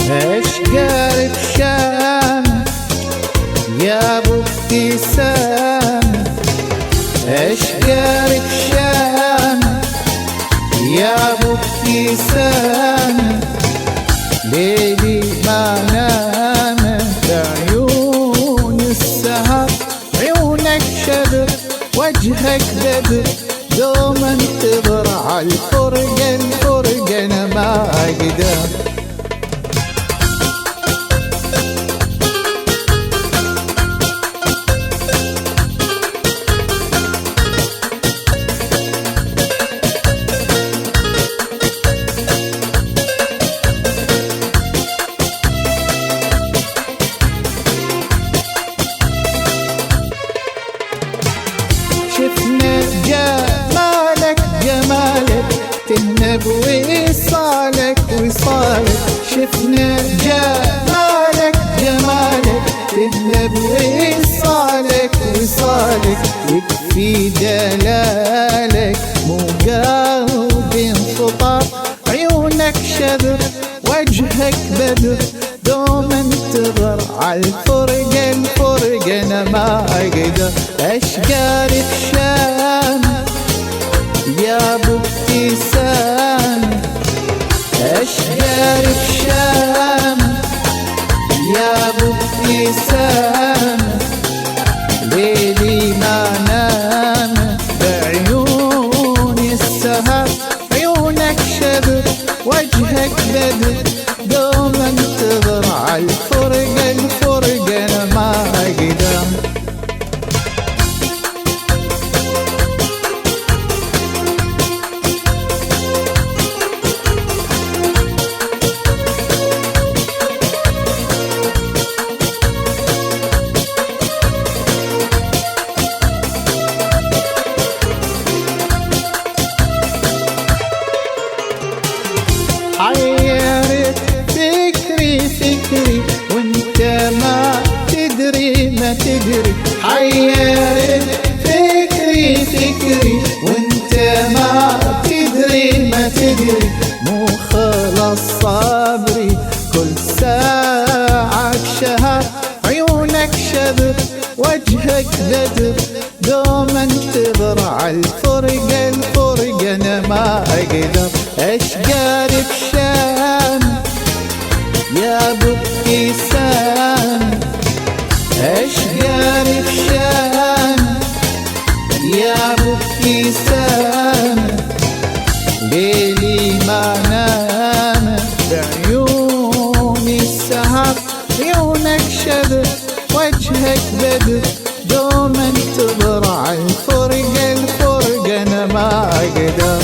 اشقى بشام يا ابو ابتسام، اشقى بشام يا ابو ابتسام، ليلي ما نام بعيون السهر، عيونك شبر وجهك بدر، دوم انتظر عالفرقة الفرقة انا ما اقدر. شفنا جمالك جمالك تهنب وصالك وصالك، شفنا جمالك جمالك تهنب وصالك وصالك، يكفي دلالك مو قلبي انفطر، عيونك شذر وجهك بدر، دوم انتظر عالفرقة الفرقة انا ما اقدر. اشقى بشام يا ابو ابتسام، اشقى بشام يا ابو ابتسام، ليلي ما نام بعيون السهر، عيونك شذر وجهك بدر، دوم انتظر عالفرقة الفرقة انا ما اقدر. حيرت فكري فكري وانت ما تدري ما تدري، حيرت فكري فكري وانت ما تدري ما تدري، مو خلص صبري كل ساعة شهر، عيونك شذر وجهك بدر، دوم انتظر عالفرقة الفرقة انا ما اقدر. اشقى بشام يا ابو ابتسام، اشقى بشام يا ابو ابتسام، ليلي ما نام بعيون السهر، عيونك شذر وجهك بدر، دوم انتظر عالفرقة الفرقة انا ما اقدر.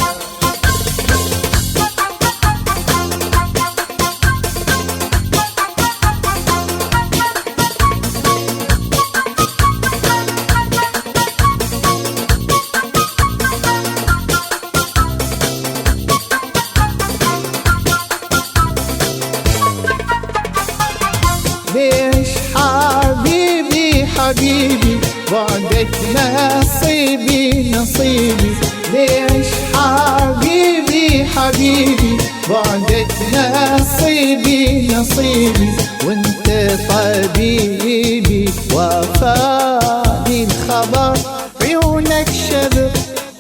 ليش حبيبي حبيبي بعدك نصيبي نصيبي، ليش حبيبي حبيبي بعدك نصيبي نصيبي، وانت طبيبي وفاني الخبر، عيونك شذر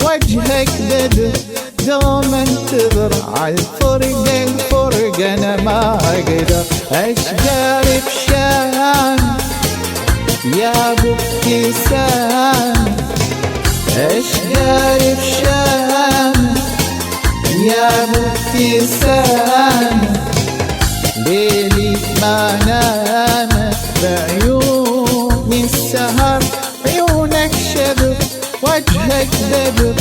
وجهك بدر، دوم انتظر عالفرقة الفرقة انا ما اقدر. اشقى بشام يا ابو ابتسام، اشقى بشام يا ابو ابتسام، ليلي ما نام بعيون السهر، عيونك شذر وجهك بدر،